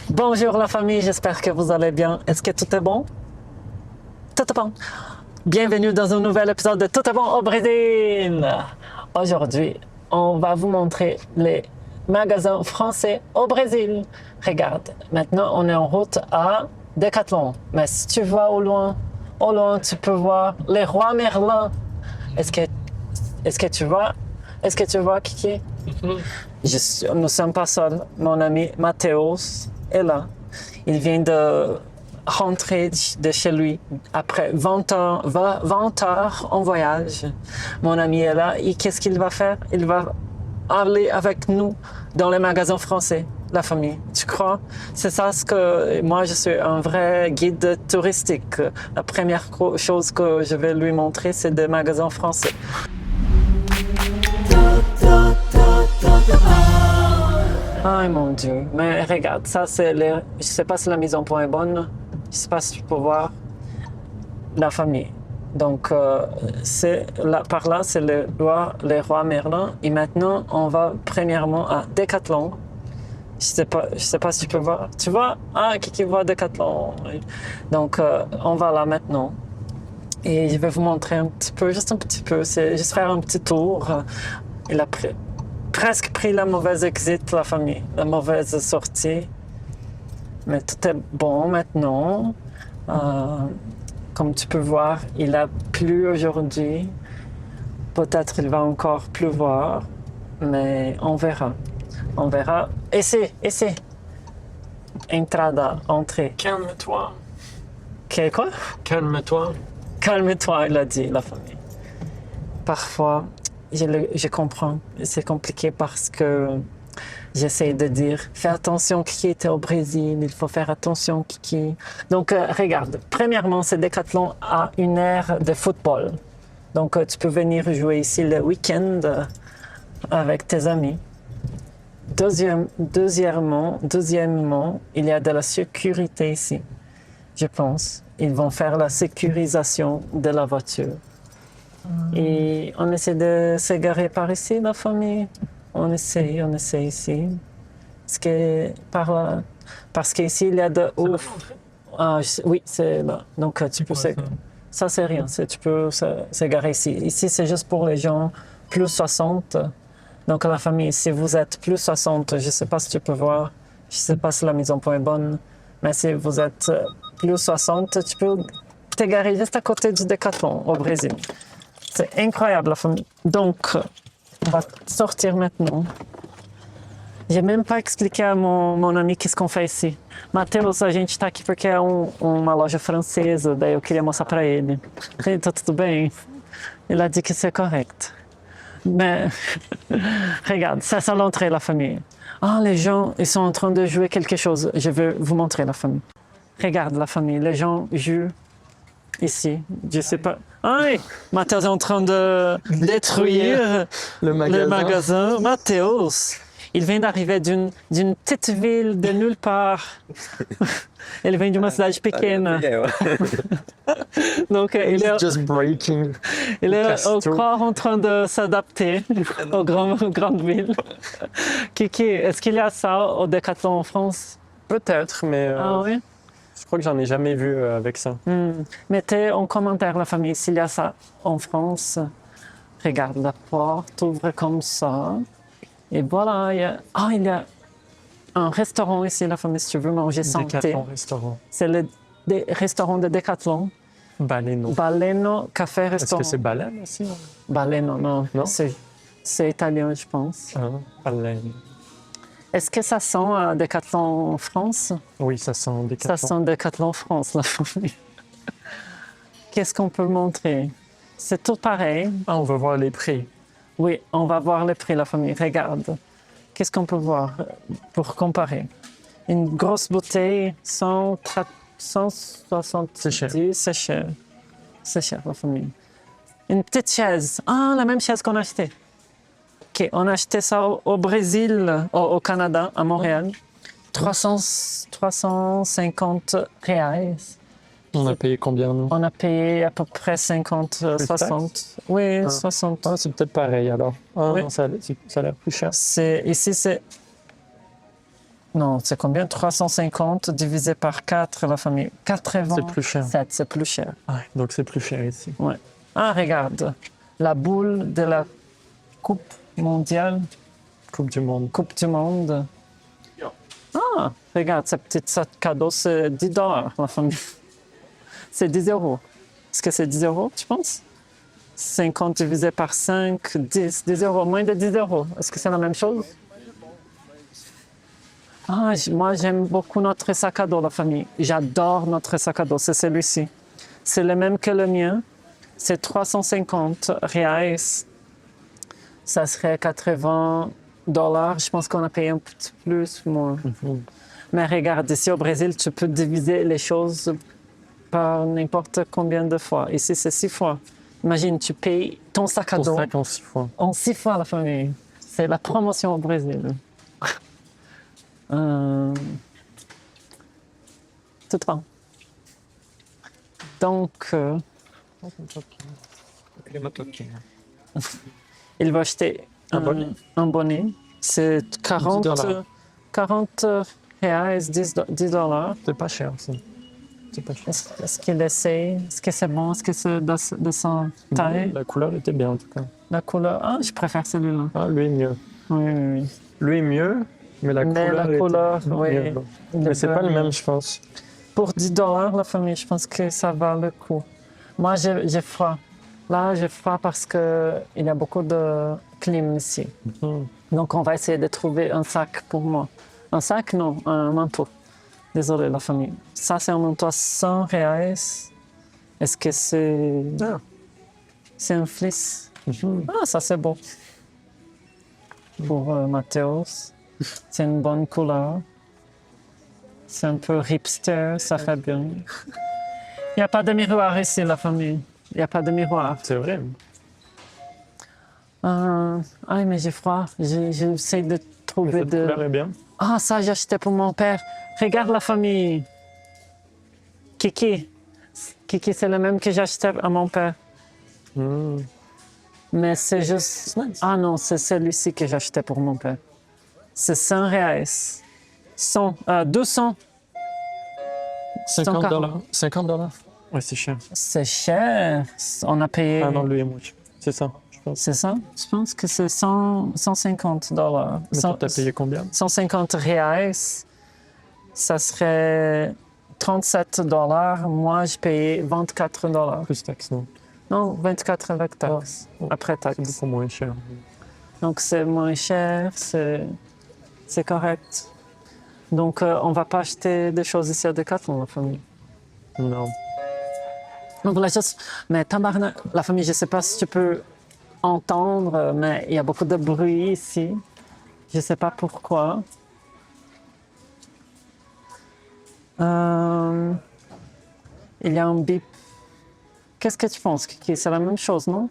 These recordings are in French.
Bonjour la famille, j'espère que vous allez bien. Est-ce que tout est bon? Tout est bon. Bienvenue dans un nouvel épisode de Tout est bon au Brésil. Aujourd'hui, on va vous montrer les magasins français au Brésil. Regarde, maintenant on est en route à Decathlon. Mais si tu vas au loin, tu peux voir les Rois Merlin. Est-ce que tu vois? Est-ce que tu vois, Kiki? Nous ne sommes pas seuls. Mon ami Mathéos est là. Il vient de rentrer de chez lui après 20 heures en voyage. Mon ami est là et qu'est-ce qu'il va faire? Il va aller avec nous dans les magasins français, la famille. Tu crois? C'est ça ce que moi je suis un vrai guide touristique. La première chose que je vais lui montrer, c'est des magasins français. Ay mon Dieu, mais regarde, ça c'est je sais pas si la mise en point est bonne, je sais pas si tu peux voir la famille. Donc par là c'est les rois Merlin et maintenant on va premièrement à Decathlon. Je sais pas si tu peux voir. Tu vois? Ah, qui voit Decathlon. Donc on va là maintenant. Et je vais vous montrer un petit peu, juste un petit peu, c'est juste faire un petit tour. Il a presque pris la mauvaise exit, la famille, la mauvaise sortie. Mais tout est bon maintenant. Comme tu peux voir, il a plu aujourd'hui. Peut-être il va encore pleuvoir, mais on verra. On verra. Essaie. Entrada, entrée. Calme-toi. Quoi? Calme-toi. Calme-toi, il a dit, la famille. Parfois, je comprends. C'est compliqué parce que j'essaie de dire, fais attention, Kiki était au Brésil, il faut faire attention, Kiki. Donc, regarde, premièrement, c'est Decathlon à une aire de football. Donc, tu peux venir jouer ici le week-end avec tes amis. Deuxièmement, il y a de la sécurité ici, je pense. Ils vont faire la sécurisation de la voiture. Et on essaie de s'égarer par ici, la famille. On essaie ici. Parce qu'ici, il y a de... oui, c'est là. Donc, tu peux s'égarer. Ça, c'est rien. Tu peux s'égarer ici. Ici, c'est juste pour les gens plus 60. Donc, la famille, si vous êtes plus 60, je ne sais pas si tu peux voir. Je ne sais pas si la mise en point est bonne. Mais si vous êtes plus 60, tu peux t'égarer juste à côté du Decathlon au Brésil. C'est incroyable, la famille. Donc, on va sortir maintenant. J'ai même pas expliqué a mon ami qu'est-ce qu'on fait ici. Matheus, a gente tá aqui porque é uma loja francesa, daí eu queria mostrar para ele. Ele, tá tudo bem? Il a dit que c'est correct. Mais, regarde, ça c'est l'entrée, la famille. Ah, les gens, ils sont en train de jouer quelque chose. Je vais vous montrer, la famille. Regarde, la famille, les gens jouent ici. Je sais pas. Ah oui, Mathéus est en train de détruire le magasin. Mathéus, il vient d'arriver d'une petite ville de nulle part. Il vient d'une cidade pequena. Donc, il est encore en train de s'adapter aux grandes villes. Kiki, est-ce qu'il y a ça au Decathlon en France? Peut-être, mais Ah oui? je crois que j'en ai jamais vu avec ça. Mettez en commentaire, la famille, s'il y a ça en France. Regarde, la porte ouvre comme ça. Et voilà, il y a un restaurant ici, la famille, si tu veux manger santé. Decathlon restaurant. C'est le restaurant de Decathlon. Baleno Café Restaurant. Est-ce que c'est baleine aussi? Baleno, non. Non? C'est italien, je pense. Ah, baleine. Est-ce que ça sent Decathlon France? Oui, ça sent Decathlon. Ça sent Decathlon France, la famille. Qu'est-ce qu'on peut montrer? C'est tout pareil. Ah, on va voir les prix. Oui, on va voir les prix, la famille. Regarde. Qu'est-ce qu'on peut voir pour comparer? Une grosse bouteille, 170, C'est cher. C'est cher. C'est cher, la famille. Une petite chaise. Ah, la même chaise qu'on a achetée. OK, on a acheté ça au Brésil, au Canada, à Montréal. 350 reais. On a payé combien, nous? On a payé à peu près 50, 60. Oui, 60. Ah, c'est peut-être pareil, alors. Ah, Oui. non, ça a l'air plus cher. Ici, c'est Non, c'est combien? 350 divisé par 4, la famille. 80. C'est plus cher. C'est plus cher. Ouais, donc c'est plus cher ici. Ouais. Ah, regarde. La boule de la Coupe mondiale, Coupe du monde. Coupe du monde. Ah, regarde, ce petit sac cadeau, c'est 10 $, la famille. C'est 10 euros. Est-ce que c'est 10 euros, tu penses? 50 divisé par 5, 10 euros, moins de 10 euros. Est-ce que c'est la même chose? Ah, moi, j'aime beaucoup notre sac à dos, la famille. J'adore notre sac à dos, c'est celui-ci. C'est le même que le mien. C'est 350 reais. Ça serait 80 $. Je pense qu'on a payé un petit plus, moi. Mais regarde, ici au Brésil, tu peux diviser les choses par n'importe combien de fois. Ici, c'est 6 fois. Imagine, tu payes ton sac à Pour dos 5 en 6 fois. en 6 fois, la famille. C'est la promotion au Brésil. Tout va. Donc, il va acheter Un bonnet. un bonnet. C'est 40 $. 40 reais, 10 $. C'est pas cher, ça. C'est pas cher. Est-ce qu'il essaie? Est-ce que c'est bon? Est-ce que c'est de son taille? La couleur était bien, en tout cas. La couleur? Ah, je préfère celui-là. Ah, lui est mieux. Oui, oui, oui. Lui est mieux, mais la couleur était oui. mieux. Mais c'est pas le même, je pense. Pour 10 $, la famille, je pense que ça vaut le coup. Moi, j'ai froid. Là, j'ai froid parce qu'il y a beaucoup de clim ici. Donc, on va essayer de trouver un sac pour moi. Un sac? Non, un manteau. Désolé, la famille. Ça, c'est un manteau à 100 reais. Est-ce que c'est... Ah. C'est un fleece? Ah, ça, c'est beau. Pour Mathéos. C'est une bonne couleur. C'est un peu hipster, ça fait bien. Il n'y a pas de miroir ici, la famille. Il n'y a pas de miroir. C'est vrai. Ah, mais j'ai froid. J'essaie de trouver Cette de... couleur est bien. Ah, ça, j'ai acheté pour mon père. Regarde la famille. Kiki. Kiki, c'est le même que j'ai acheté à mon père. Mais c'est juste... Ah non, c'est celui-ci que j'ai acheté pour mon père. C'est 100 reais. 200. 50 $. 50 $. Ouais, c'est cher. C'est cher. On a payé... Ah non, lui est moins cher. C'est ça, je pense. C'est ça? Je pense que c'est 150 $. Mais toi, t'as payé combien? 150 reais. Ça serait 37 $. Moi, je payais 24 $. Plus taxe, non? Non, 24 avec taxe. Après C'est taxe. beaucoup moins cher. Donc, c'est moins cher, c'est correct. Donc, on va pas acheter des choses ici à Decathlon, la famille. Non. Donc, la chose... Mais tabarnak, la famille, je sais pas si tu peux entendre, mais il y a beaucoup de bruit ici. Je sais pas pourquoi. Il y a un bip. Qu'est-ce que tu penses, Kiki? C'est la même chose, non?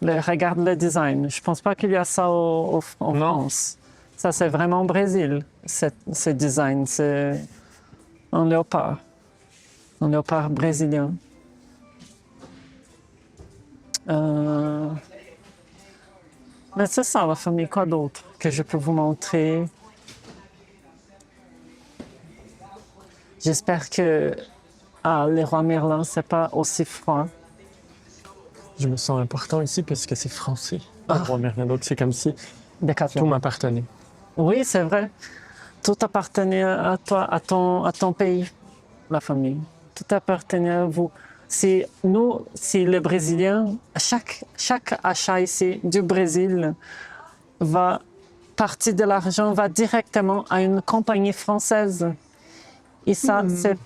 Regarde le design. Je pense pas qu'il y a ça en France. Ça, c'est vraiment au Brésil, ce design. C'est un léopard. Un léopard brésilien. Mais c'est ça, la famille. Quoi d'autre que je peux vous montrer? J'espère que les Rois Merlin, c'est pas aussi froid. Je me sens important ici parce que c'est français. Roi Merlin, donc c'est comme si Decathlon. tout m'appartenait. Oui, c'est vrai. Tout appartenait à toi, à ton pays, la famille. Tout appartenait à vous. Si les Brésiliens, chaque achat ici du Brésil partie de l'argent va directement à une compagnie française. Et ça, c'est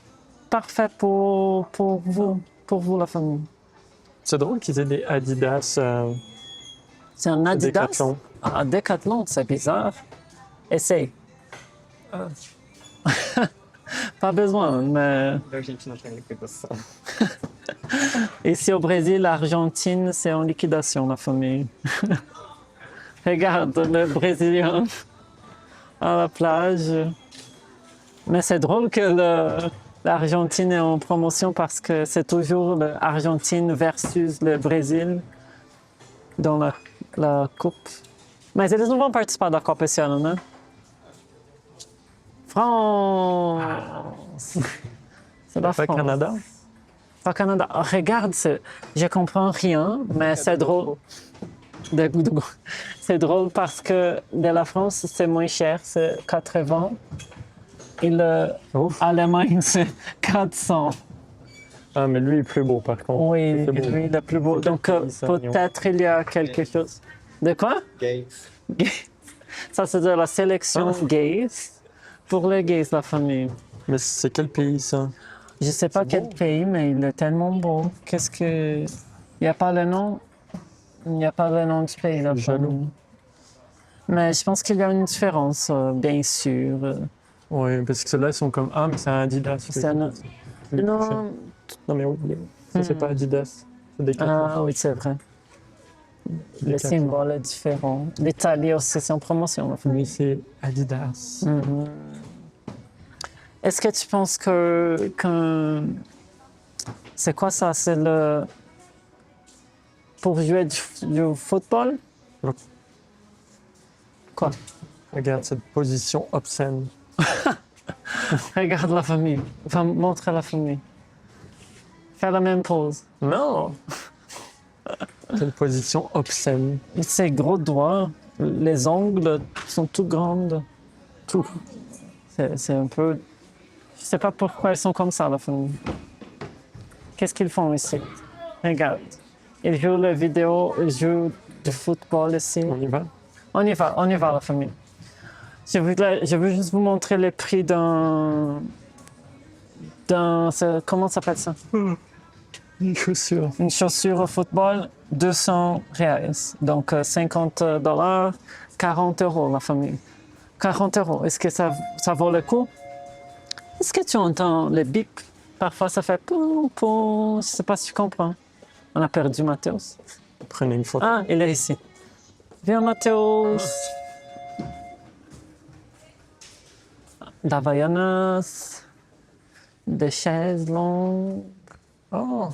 parfait pour vous, la famille. C'est drôle qu'ils aient des Adidas. C'est un Adidas? Decathlon. Ah, Decathlon, c'est bizarre. Essaye. Pas besoin, mais... Ici au Brésil, l'Argentine, c'est en liquidation, la famille. Regarde le Brésilien à la plage. Mais c'est drôle que l'Argentine est en promotion parce que c'est toujours l'Argentine versus le Brésil dans la coupe. Mas eles não vão participar da Copa esse ano, né? France! C'est la Pas France. Canada? Pas Canada. Oh, regarde, je comprends rien, mais c'est drôle. C'est drôle parce que de la France, c'est moins cher, c'est 80. Et l'Allemagne, c'est 400. Ah, mais lui est plus beau par contre. Oui, C'est beau. lui, le plus beau. Quel Donc, pays, ça, peut-être il y a quelque chose. De quoi? Gays. Ça, c'est de la sélection gays. Pour les gays, la famille. Mais c'est quel pays ça? Je sais pas quel pays, mais il est tellement beau. Qu'est-ce que... Il n'y a pas le nom. Il n'y a pas le nom du pays, la Je suis jaloux. famille. Mais je pense qu'il y a une différence, bien sûr. Oui, parce que ceux-là, ils sont comme ah, mais c'est un Adidas. C'est un- Non. Non, mais oui, ça, c'est pas Adidas. C'est des Ah oui, c'est vrai. Le symbole est différent. L'Italie aussi, c'est en promotion. La famille. Lui, c'est Adidas. Mhm. Est-ce que tu penses que c'est quoi ça? C'est le pour jouer du football? Oui. Quoi? Regarde cette position obscène. Regarde la famille. Enfin, montre à la famille. Fais la même pose. Non! Quelle position obscène. Ses gros doigts, les ongles sont tout grands. Tout. C'est un peu. Je sais pas pourquoi ils sont comme ça, la famille. Qu'est-ce qu'ils font ici? Regarde. Ils jouent la vidéo, ils jouent du football ici. On y va? On y va, la famille. Je veux juste vous montrer les prix comment ça s'appelle ça? Une chaussure. Une chaussure au football, 200 reais. Donc, $50, 40 € la famille. 40 €. Est-ce que ça vaut le coup? Est-ce que tu entends le bip? Parfois, ça fait poum, poum. Je sais pas si tu comprends. On a perdu Mathéos. Prenez une photo. Ah, il est ici. Viens, Mathéos. D'Havaianas. Des chaises longues. Oh!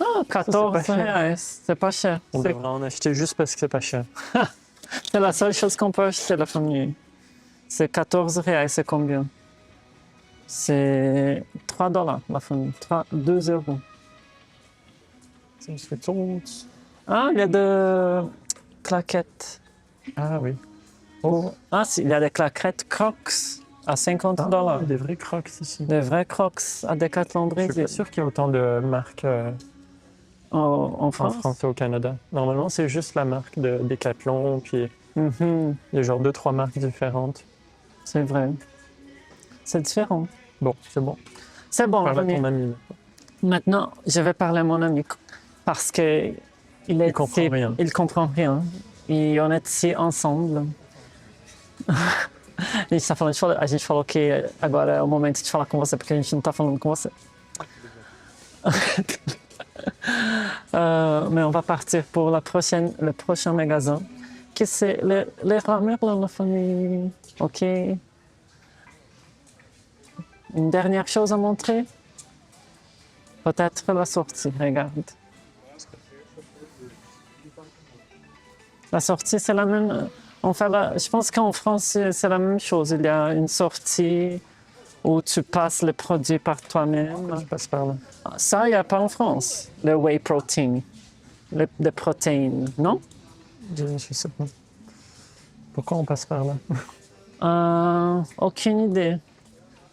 Ah, 14 pas cher. reais. C'est pas cher. On C'est devrait en acheter juste parce que c'est pas cher. c'est la seule chose qu'on peut acheter, la famille. C'est 14 reais, c'est combien? C'est $3, la famille. 2 €. Ça me fait tout. Ah, il y a des claquettes. Ah oui. Ah, il y a des claquettes Crocs à $50. Des vrais crocs ici. Des vrais Crocs à Decathlon Je suis Brésil. pas sûr qu'il y ait autant de marques En en France? France et au Canada. Normalement, c'est juste la marque de Decathlon, puis Mhm, il y a genre 2-3 marques différentes. c'est vrai. C'est différent. Bon, c'est bon. C'est bon, Parle à famille. ton ami. Maintenant, je vais parler à mon ami parce que il comprend ici- rien. Il comprend rien. Et on est ici ensemble. A gente falou que agora é o momento de falar com você, porque a gente não tá falando com você. Mais on va partir pour le prochain magasin, que c'est les Ramères dans la famille. OK? Une dernière chose à montrer? Peut-être la sortie, regarde. La sortie, c'est la même. Je pense qu'en France, c'est la même chose. Il y a une sortie où tu passes le produit par toi-même. Je passe par là. Ça, il n'y a pas en France, le whey protein, le protéines, non? Je sais pas. Pourquoi on passe par là? Aucune idée.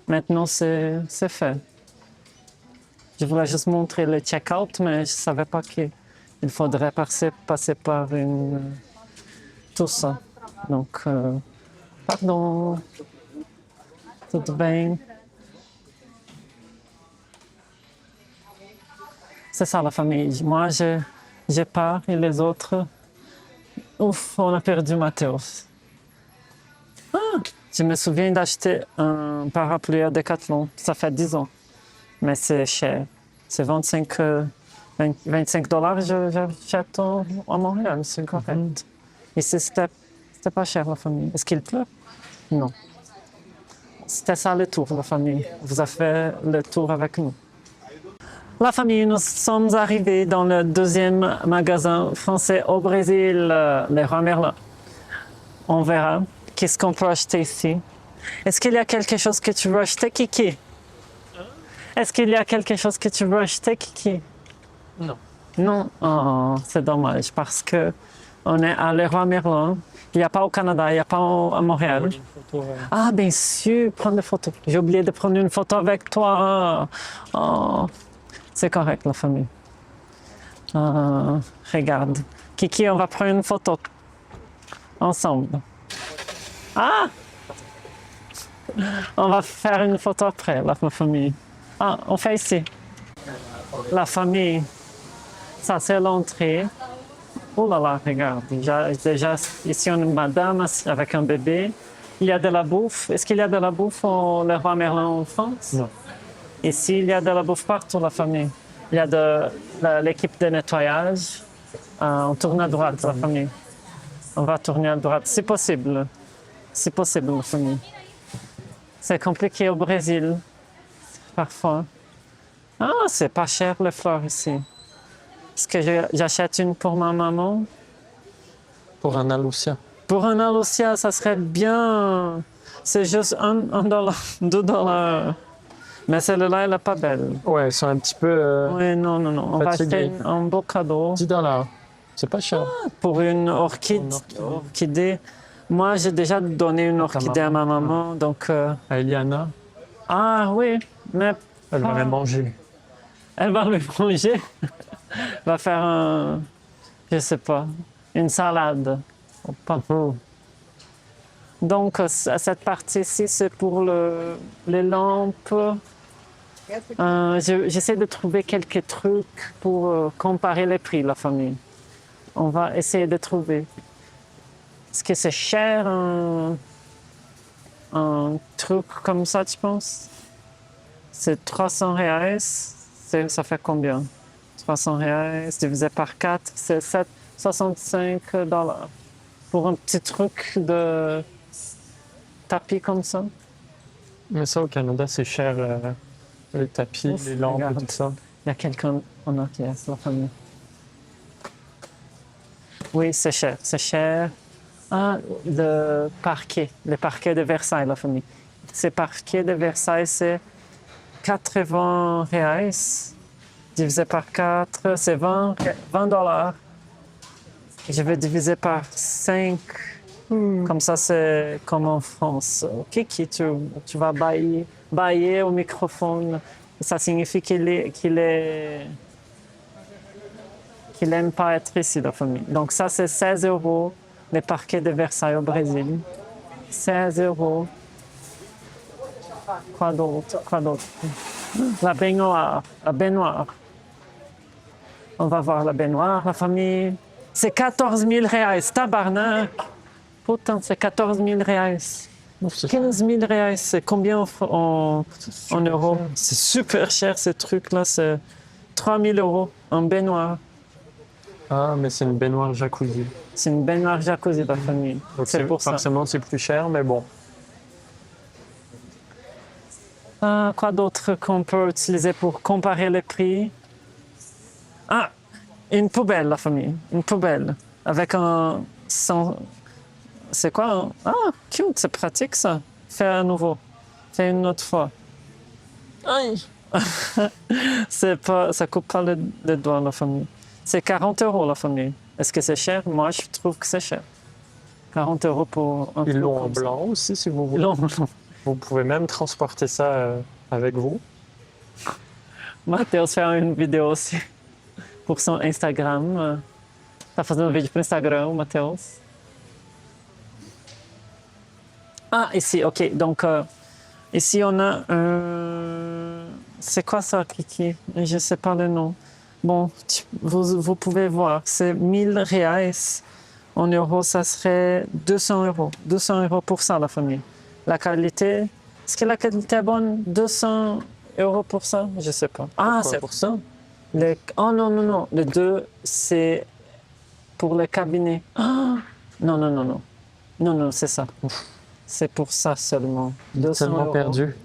Maintenant, c'est fait. Je voulais juste montrer le check-out, mais je ne savais pas qu'il faudrait passer par tout ça. Donc, pardon. Tudo bem? C'est ça la famille. Moi, je pars et les autres. Ouf, on a perdu Mathéos. Ah, je me souviens d'acheter un parapluie à Decathlon. Ça fait 10 ans. Mais c'est cher. C'est 25 $, j'achète à Montréal, c'est correct. Ici, c'était pas cher, la famille. Est-ce qu'il pleut? Non. C'était ça le tour, la famille. Vous avez fait le tour avec nous. La famille, nous sommes arrivés dans le deuxième magasin français au Brésil, les Rois Merlin. On verra qu'est-ce qu'on peut acheter ici. Est-ce qu'il y a quelque chose que tu veux acheter, Kiki? Est-ce qu'il y a quelque chose que tu veux acheter, Kiki? Non. Non? Oh, c'est dommage parce que on est à Leroy Merlin. Il n'y a pas au Canada, il n'y a pas à Montréal. Une photo, Ah, bien sûr, prendre des photos. J'ai oublié de prendre une photo avec toi. Oh, c'est correct, la famille. Regarde. Kiki, on va prendre une photo. Ensemble. Ah! On va faire une photo après, la famille. Ah, on fait ici. La famille. Ça, c'est l'entrée. Oh là là, regarde. Déjà, ici, on a une madame avec un bébé. Il y a de la bouffe. Est-ce qu'il y a de la bouffe au Leroy Merlin en France? Non. Ici, il y a de la bouffe partout, la famille. Il y a de l'équipe de nettoyage. On tourne à droite, la famille. On va tourner à droite, si possible. Si possible, la famille. C'est compliqué au Brésil, parfois. Ah, c'est pas cher, les fleurs ici. Est-ce que j'achète une pour ma maman? Pour Anna Lucia. Pour un Lucia, ça serait bien. C'est juste $1, $2. Mais celle-là, elle n'est pas belle. Ouais, elles sont un petit peu Oui, non, non, non. On va fatiguées. acheter un beau cadeau. $10. C'est pas cher. Pour une orchidée. Moi, j'ai déjà donné une orchidée à ma maman, donc... À Eliana, Ah oui, mais elle va les manger. elle va le manger. Elle va faire un... Je sais pas, une salade. Pas. Donc, cette partie-ci, c'est pour les lampes. J'essaie de trouver quelques trucs pour comparer les prix, la famille. On va essayer de trouver. Est-ce que c'est cher un truc comme ça, tu penses? C'est 300 reais. Ça fait combien? 300 reais divisé par 4, c'est 65 $. Pour un petit truc de tapis comme ça. Mais ça, au Canada, c'est cher, les tapis, Ouf, les lampes regarde. et tout ça. Il y a quelqu'un en arrière, c'est la famille. Oui, c'est cher, c'est cher. Ah, le parquet de Versailles, la famille. Ce parquet de Versailles, c'est 80 reais. Divisé par 4, c'est 20 $. Je vais diviser par 5. Comme ça, c'est comme en France. OK, tu vas bailler au microphone. Ça signifie qu'il n'aime pas être ici, la famille. Donc ça, c'est 16 €, les parquets de Versailles au Brésil. 16 €. Quoi d'autre? Quoi d'autre? La baignoire. La baignoire. On va voir la baignoire, la famille. C'est 14 000 reais, tabarnak! Putain, c'est 14 000 reais. 15 000 reais, c'est combien en euros? C'est super cher, ce truc-là. C'est 3 000 € en baignoire. Ah, mais c'est une baignoire jacuzzi. C'est une baignoire jacuzzi, la famille. Donc C'est pour ça. forcément, c'est plus cher, mais bon. Quoi d'autre qu'on peut utiliser pour comparer les prix? Ah, une poubelle, la famille. Une poubelle. Avec un... C'est quoi? Ah, cute, c'est pratique ça. Fais à nouveau. Fais une autre fois. Aïe! Ça coupe pas le doigt, la famille. C'est 40 € la famille. Est-ce que c'est cher? Moi, je trouve que c'est cher. 40 € pour un Ils truc l'ont en comme ça. blanc aussi, si vous voulez. Non. Vous pouvez même transporter ça avec vous. Matheus fait une vidéo aussi pour son Instagram. Tá fazendo um vídeo para o Instagram, o Matheus. Ah, ici, ok. Donc, ici, on a c'est quoi ça, Kiki? Je ne sais pas le nom. Bon, vous pouvez voir, c'est 1000 reais. En euros, ça serait 200 €. 200 € pour ça, la famille. La qualité, est-ce que la qualité est bonne? 200 € pour ça? Je ne sais pas. Ah, Pourquoi? c'est pour ça. Oh non, non, non. Le 2, c'est pour le cabinet. Ah, non, non, non, non. Non, non, c'est ça. C'est pour ça seulement. 200 Tellement €. perdu.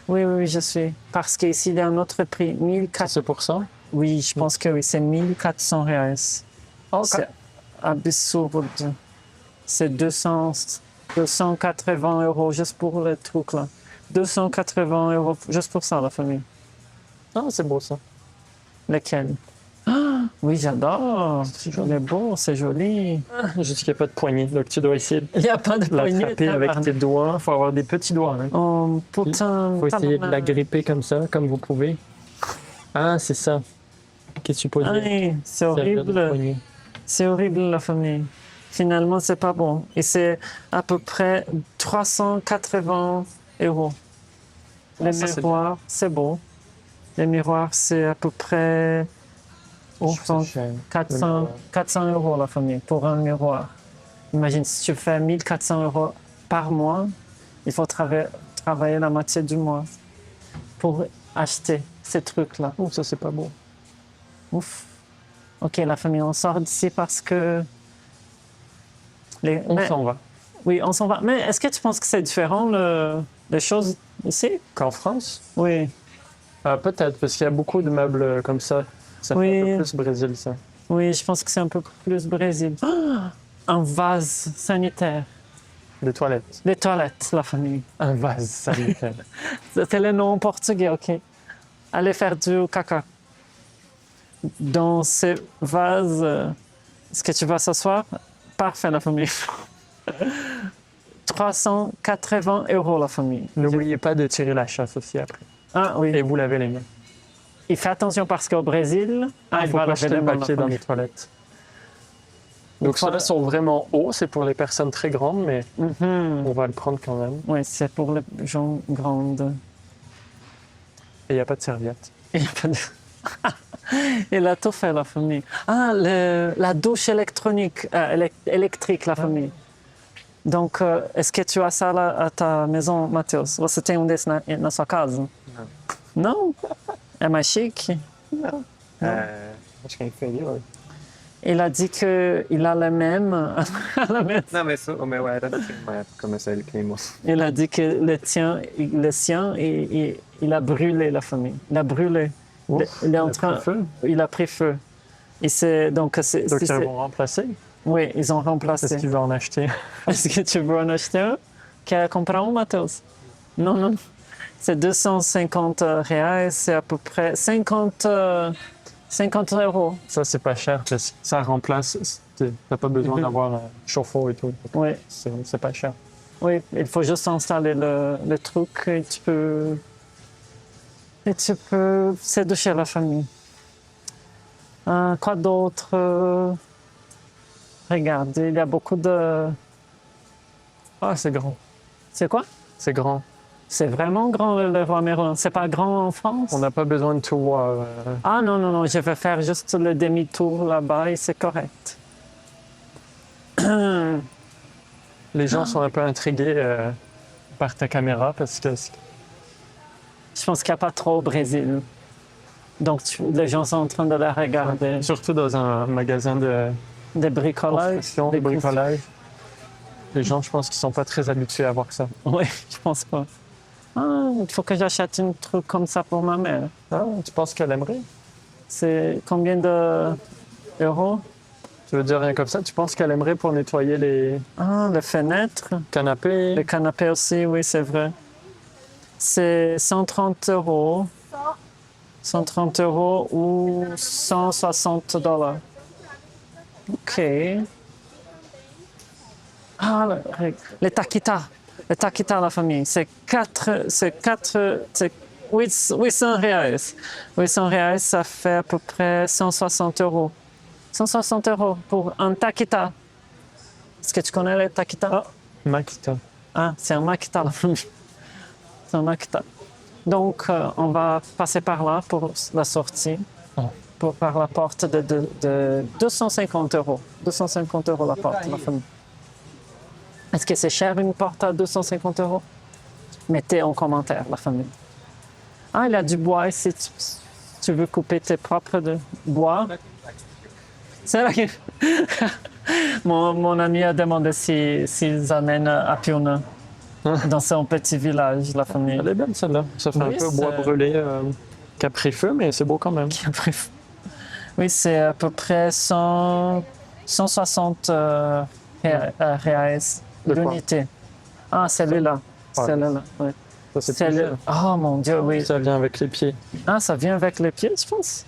Oui, oui, oui, je suis. Parce qu'ici, il y a un autre prix. 1400. C'est pour ça? Oui, je pense que oui. C'est 1400 reais. Ok. C'est absurde. C'est 200 280 € juste pour le truc là. 280 € juste pour ça, la famille. Ah, c'est beau ça. Lequel? Ah, oui, j'adore. C'est beau, c'est joli. Juste qu'il n'y a pas de poignée, donc tu dois essayer de Il n'y a pas de poignée. l'attraper avec tes doigts. Il faut avoir des petits doigts. Hein. Oh, putain. Il faut essayer de la gripper comme ça, comme vous pouvez. Ah, c'est ça. Qu'est-ce que tu peux dire? Aïe, c'est Servir de horrible. poignée. C'est horrible, la famille. Finalement, c'est pas bon. Et c'est à peu près 380 €. Les ça, c'est miroirs, c'est beau. Les miroirs, c'est à peu près Oh, c'est cher. 400 € la famille pour un miroir. Imagine si tu fais 1400 € par mois, il faut travailler la moitié du mois pour acheter ces trucs-là. Oh, ça, c'est pas beau. Ouf. Ok, la famille, on sort d'ici parce que... On s'en va. Oui, on s'en va. Mais est-ce que tu penses que c'est différent, les choses ici? Qu'en France? Oui. Peut-être, parce qu'il y a beaucoup de meubles comme ça. Ça fait Oui. un peu plus Brésil, ça. Oui, je pense que c'est un peu plus Brésil. Ah! Un vase sanitaire. Des toilettes. Les toilettes, la famille. Un vase sanitaire. C'était le nom en portugais, ok. Allez faire du caca. Dans ces vases, est-ce que tu vas s'asseoir? Parfait, la famille. 380 € la famille. N'oubliez pas de tirer la chasse aussi après. Ah oui. Et vous lavez les mains. Il fait attention parce qu'au Brésil, Il faut pas jeter le mains, papier la dans les famille. toilettes. Donc ceux-là sont vraiment hauts, c'est pour les personnes très grandes, mais Mhm. on va le prendre quand même. Oui, c'est pour les gens grandes. Et il n'y a pas de serviette. Il y a pas de... Il a tout fait, la famille. Ah, la douche électronique, électrique, la famille. Donc, est-ce que tu as ça là, à ta maison, Matheus? Você tem desse na sua casa? Não? É mais chique? Acho que é inferior. Il a dit qu'il a le même. la même. Não, mas o meu era assim, uma época, mas aí ele queimou. Il a dit que le sien, il a brûlé, la famille. Il a brûlé. Il est en train. Feu. Il a pris feu. Et c'est donc c'est. Donc si ils c'est- vont remplacer. Oui, ils ont Est-ce remplacé. qu'il va en acheter? Est-ce que tu veux en acheter un? Quer comprar um, Matheus? Non, non. C'est 250 reais, c'est à peu près 50 €. Ça, c'est pas cher parce que ça remplace. T'as pas besoin d'avoir un chauffe-eau et tout. Oui, C'est pas cher. oui, il faut juste installer le truc et tu peux. C'est de chez la famille. Quoi d'autre? Regardez, il y a beaucoup de. Ah, c'est grand. C'est quoi? C'est grand. C'est vraiment grand le Leroy Merlin. C'est pas grand en France? On n'a pas besoin de tout voir. Ah non, non, non, je vais faire juste le demi-tour là-bas et c'est correct. Les gens sont un peu intrigués par ta caméra parce que Je pense qu'il n'y a pas trop au Brésil. Donc les gens sont en train de la regarder. surtout dans un magasin de Des bricolages. construction, de bricolage, les gens, je pense qu'ils sont pas très habitués à voir ça. Oui, je pense pas. Ah, il faut que j'achète un truc comme ça pour ma mère. Ah, tu penses qu'elle aimerait? C'est combien d'euros? Tu veux dire rien comme ça? Tu penses qu'elle aimerait pour nettoyer les Ah, les fenêtres. canapés? Le canapé aussi, oui, c'est vrai. C'est 130 €. 130 € ou 160 $. OK. Ah, les taquitas. Les taquitas, la famille. C'est 800 reais. 800 reais, ça fait à peu près 160 €. 160 € pour un taquita. Est-ce que tu connais les taquitas? Ah, Makita. Ah, c'est un maquita, la famille. C'est un maquita. Donc, on va passer par là pour la sortie. Oh. Par la porte de 250 €. 250 € la porte, la famille. Est-ce que c'est cher une porte à 250 €? Mettez en commentaire, la famille. Ah, il y a du bois ici. Tu veux couper tes propres bois? C'est là que... mon ami a demandé s'ils amènent à Piuna, dans son petit village, la famille. Elle est belle celle-là. Ça fait Oui, un peu bois c'est- brûlé qui a pris feu, mais c'est beau quand même. Oui, c'est à peu près 160 reais De quoi? l'unité. Ah, celle-là. Ouais. Celle-là, oui. Ça, c'est Celle... plus cher. Oh mon Dieu, oui. Ça vient avec les pieds. Ah, ça vient avec les pieds, je pense.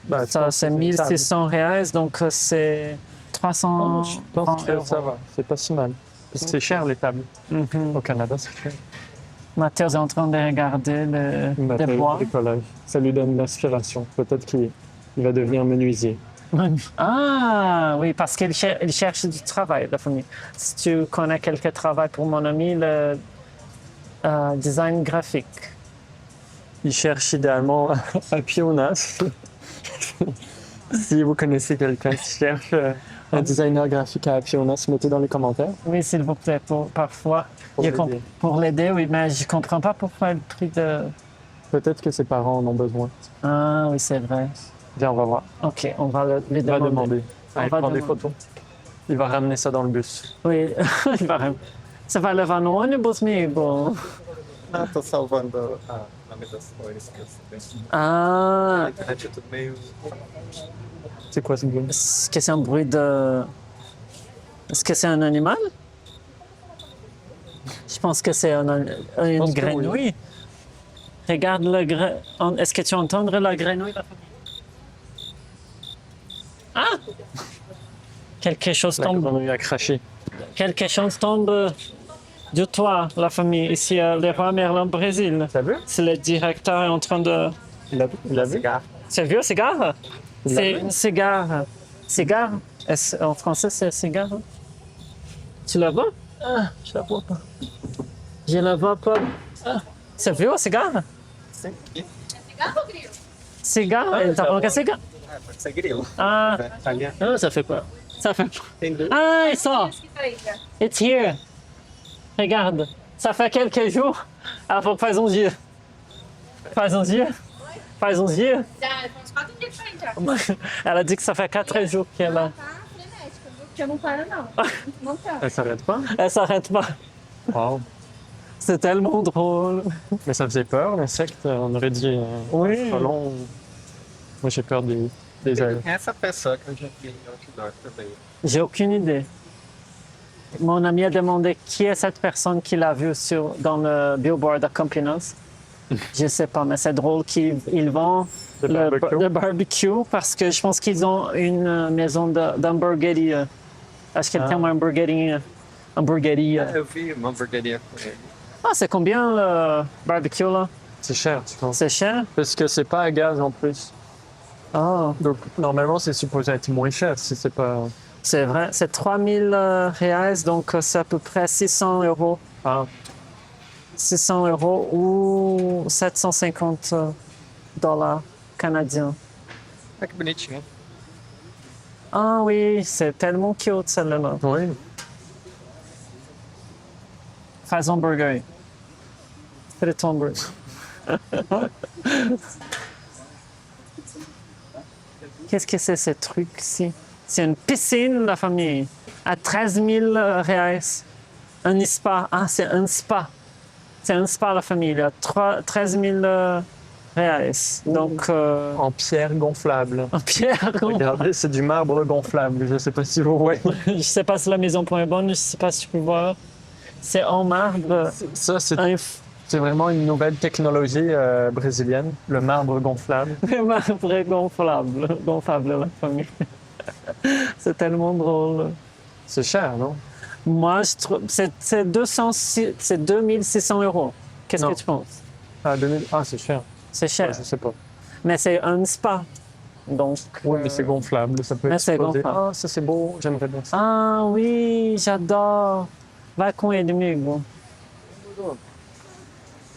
Bah, je Ça, pense c'est que une table. 1600 reais, donc c'est 300 Je pense que ça euros. va. C'est pas si mal. Parce que c'est cher, les tables. Mhm. Au Canada, c'est cher. Mathieu est en train de regarder le bois. Bricolage. Ça lui donne l'inspiration. Peut-être qu'il va devenir menuisier. Ah, oui, parce qu'il il cherche du travail, la famille. Si tu connais quelque travail pour mon ami, le design graphique. Il cherche idéalement à Pionas. Si vous connaissez quelqu'un qui cherche un designer graphique à Pionas, mettez dans les commentaires. Oui, s'il vous plaît, parfois. Pour Je l'aider. pour l'aider, oui, mais je comprends pas pourquoi le prix de... Peut-être que ses parents en ont besoin. Ah, oui, c'est vrai. Viens, on va voir. OK, on va lui Il va demander. demander. On Il va prend des demander. photos. Il va ramener ça dans le bus. Oui, il va rem- Você vai levar no ônibus, amigo? Ah, tô salvando a nome das cores que eu sei. Ah, A internet é tudo meio. C'est quoi ce bruit? est-ce que c'est un bruit de... Est-ce que c'est un animal? Je pense que c'est une pense que grenouille. Regarde le Est-ce que tu entendrais la grenouille, la famille? Ah! Quelque chose La tombe. grenouille a craché. Quelque chose tombe du toit, la famille. Ici, le roi Merlin Brésil. T'as vu? C'est le directeur est en train de... Il a vu? C'est vieux, cigare? Il C'est l'a vu? une cigare. Cigare? En français, c'est cigare? Tu la vois? Ah, je la vois pas. Je la vois pas. Ah, c'est vieux, cigare? Sim. Cigarro ou grilo? Cigare? Ele tá falando que é cigare. Ah, pode ser grilo. Ah, Ali ah, ça fait peur. Ça fait peur. tem dois. Ah, il sort. Esse que tá aí, já. It's here. Regarde. Ça fait quelques jours. Ela falou que faz uns dias. Faz uns dias? Faz uns dias? Já, foi uns 4 dias pra aí já. Ela dit que ça fait 4 jours qu'elle a. Tá frenética, viu? Porque eu não paro, não. Não tá. Elle s'arrête pas? Elle s'arrête pas. Wow. C'est tellement drôle. Mais ça faisait peur, l'insecte. On aurait dit Oui. ballon. Moi, j'ai peur des ailes. Essa pessoa que eu já vi em outdoor também. J'ai aucune idée. Mon ami a demandé qui est cette personne qu'il a vue dans le billboard à Campinas. Je sais pas, mais c'est drôle qu'ils vendent Le barbecue. le barbecue parce que je pense qu'ils ont une maison d'hamburguerie. Acho que ele tem uma hamburgueria. Ah, eu vi uma hamburgueria com ele. Ah, c'est combien le barbecue là? C'est cher, tu penses? C'est cher? Parce que c'est pas à gaz en plus. Ah, Donc, normalement, c'est supposé être moins cher si c'est pas. c'est vrai. C'est 3000 reais, donc c'est à peu près 600 euros. Ah, 600 euros ou 750 dollars canadiens. Ah, que bonitinho. Ah oui, c'est tellement cute celle-là. oui. Faz hamburger. Fais hamburger. Qu'est-ce que c'est ce truc ici? C'est une piscine, la famille, à 13 000 reais. Un spa. Ah, c'est un spa. C'est un spa, la famille, à 13 000 reais. Donc, En pierre gonflable. en pierre. Regardez, c'est du marbre gonflable. Je sais pas si vous voyez. Je sais pas si la maison est bonne, je sais pas si tu peux voir. C'est en marbre. Ça, c'est Un c'est vraiment une nouvelle technologie brésilienne, le marbre gonflable. marbre gonflable, la famille. C'est tellement drôle. C'est cher, non? Moi, je trouve c'est 2600 euros. Qu'est-ce Non. que tu penses? Ah, 2000. Ah, c'est cher. C'est cher. Ouais, je sais pas. Mais c'est un spa. Donc. Oui, mais c'est gonflable. Ça peut mais c'est exploser. gonflable. Ah, ça, c'est beau. J'aimerais bien ça. Ah oui, j'adore. Vai com ele, amigo.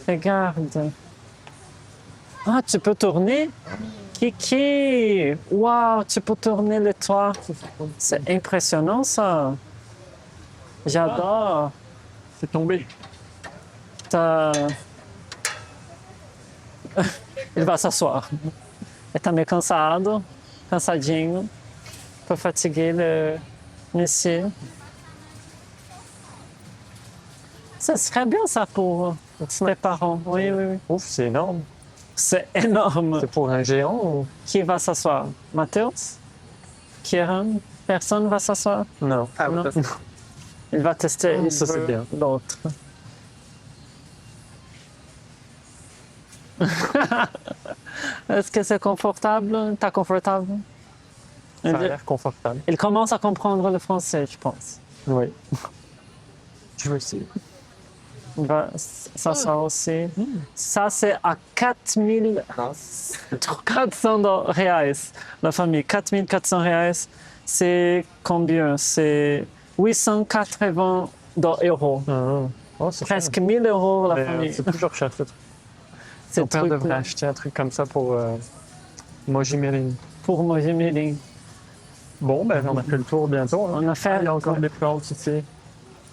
Regarde. Ah, tu peux tourner? Kiki! Waouh, tu peux tourner le toit. C'est impressionnant, ça. J'adore. C'est tombé. Tá... Ele vai s'asseoir. Ele tá meio cansado, cansadinho. Un peu fatigué, le monsieur. Ça serait bien, ça, pour les parents. Oui, oui, oui. Ouf, c'est énorme. C'est énorme. C'est pour un géant ou... Qui va s'asseoir? Mathéus? Kieran? Personne va s'asseoir? Non. Ah, Non. vou dar Il va tester Ça, c'est bien. l'autre. Est-ce que c'est confortable? T'as confortable? Ça a l'air confortable. Il commence à comprendre le français, je pense. Oui. Je vais essayer. Ça aussi. Ça, c'est à 400 reais. La famille, 4400 reais, c'est combien? C'est 880 euros. Oh, c'est Presque 1000 euros la cher. famille. C'est toujours cher, ce truc. C'est Ton père truc devrait acheter un truc comme ça pour Mojimering. pour manger mes lignes. Bon, ben, on a fait le tour bientôt. Hein. On a fait. Il y a encore des plantes ici.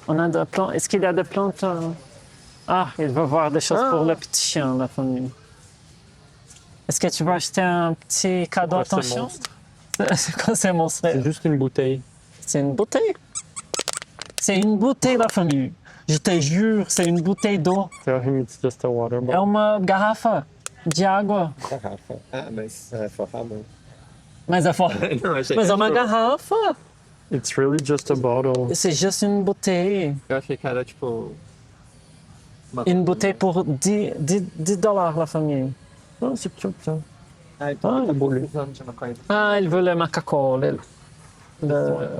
On a des plantes. Est-ce qu'il y a des plantes? Ah, il veut voir des choses pour le petit chien, la famille. Est-ce que tu veux acheter un petit cadeau à ton c'est chien? monstre. C'est quoi ces monstres? C'est juste une bouteille. C'est une bouteille. C'est une bouteille, la famille. Je te jure, c'est une bouteille d'eau. It's just a water É bottle. uma garrafa de água. Garrafa. Ah, mas é forrada. Mas é fora. Não, achei Mas que é uma garrafa. It's really just a bottle. C'est juste une bouteille. Eu achei que era tipo. Une bouteille pour 10 dollars, la famille. Oh, c'est cute, ça. Ah, então Ah, tá beau, lui. precisando de maconha. Ah, il veut le macaco, le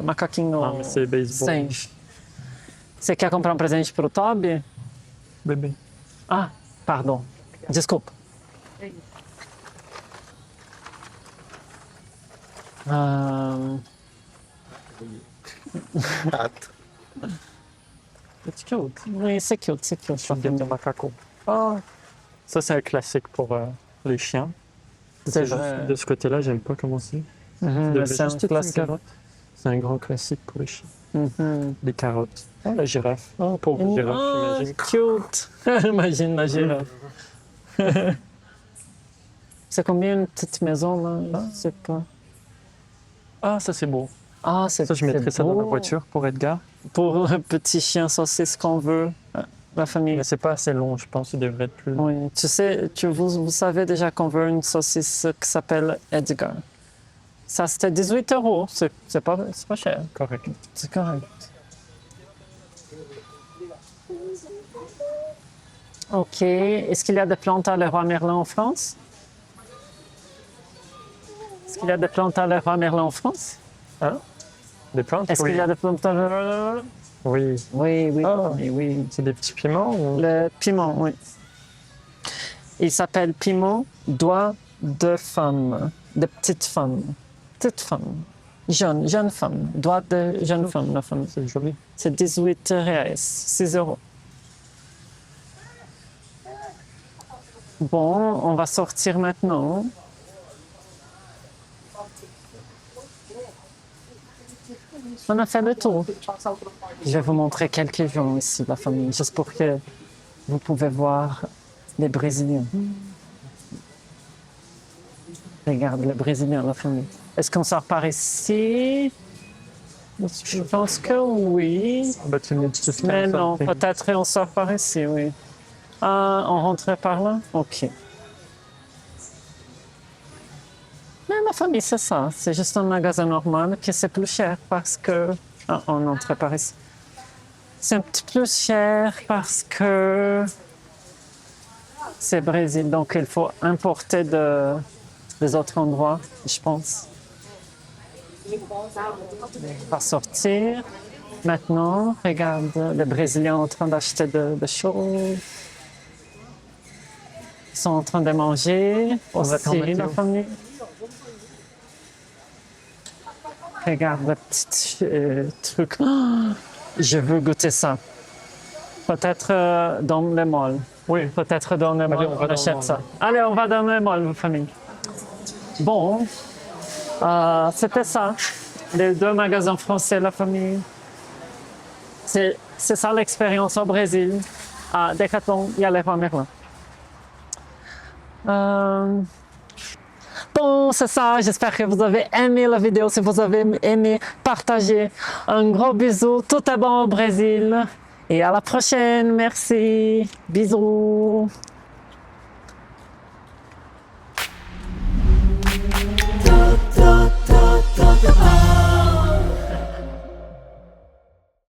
macaquinho Ah, mais c'est baseball. singe. Você quer comprar um presente pro Toby? Bébé. Ah, pardon. Desculpa. Rato. C'est cute. Oui, c'est cute, c'est cute. Je viens de macaco. Ah. Ça, c'est un classique pour les chiens. C'est Juste vrai. de ce côté-là, j'aime pas comment c'est. Mhm, devrait c'est un juste être une classique. carotte. C'est un grand classique pour les chiens. Mhm. Les carottes. Ah, la girafe. Ah, pauvre girafe, Ah, j'imagine. cute. Imagine la girafe. C'est combien une petite maison, là? Je sais pas. Ah, ça, c'est beau. Ah, c'est Ça, je mettrais c'est ça dans la beau. voiture pour Edgar. Pour le petit chien saucisse qu'on veut. La famille. Mais c'est pas assez long, je pense. Il devrait être plus long. Oui, tu sais, vous savez déjà qu'on veut une saucisse qui s'appelle Edgar. Ça, c'était 18 €. C'est pas cher. Correct. C'est correct. OK. Est-ce qu'il y a des plantes à Leroy Merlin en France? Est-ce qu'il y a des plantes à Leroy Merlin en France? Hein? Des plantes? Est-ce Oui. qu'il y a des plantes à Leroy? Oui. Oui, oui, Ah. oui, oui. C'est des petits piments ou... Le piment, oui. Il s'appelle piment doigt de femme, de petite femme. Petite femme. Jeune femme. Doigt de jeune femme, la femme. C'est joli. C'est 18 reais, 6 €. Bon, on va sortir maintenant. On a fait le tour. Je vais vous montrer quelques gens ici, la famille, juste pour que vous pouvez voir les Brésiliens. Regarde, les Brésiliens, la famille. Est-ce qu'on sort par ici? Je pense que oui. Ah, bah, tu me dis tout Mais non, peut-être on sort par ici, oui. Ah, on rentrait par là? OK. Mais la famille, c'est ça. C'est juste un magasin normal que c'est plus cher parce que... Ah, on entrait par ici. C'est un petit peu plus cher parce que c'est Brésil, donc il faut importer des autres endroits, je pense. On va sortir. Maintenant, regarde, les Brésiliens en train d'acheter des choses. Ils sont en train de manger. va Aussi, t'en mettre la où? famille. Regarde le petit truc. Oh, je veux goûter ça. Peut-être dans le mall. Oui. Peut-être dans le mall, on va on dans le achète mall. ça. Allez, on va dans le mall, ma famille. Bon, c'était ça. Les 2 magasins français, la famille. C'est ça l'expérience au Brésil. À Decathlon, il y a Leroy Merlin. Bon, c'est ça. J'espère que vous avez aimé la vidéo. Si vous avez aimé, partagez. Un gros bisou. Tout est bon au Brésil. Et à la prochaine. Merci. Bisous. da da da da da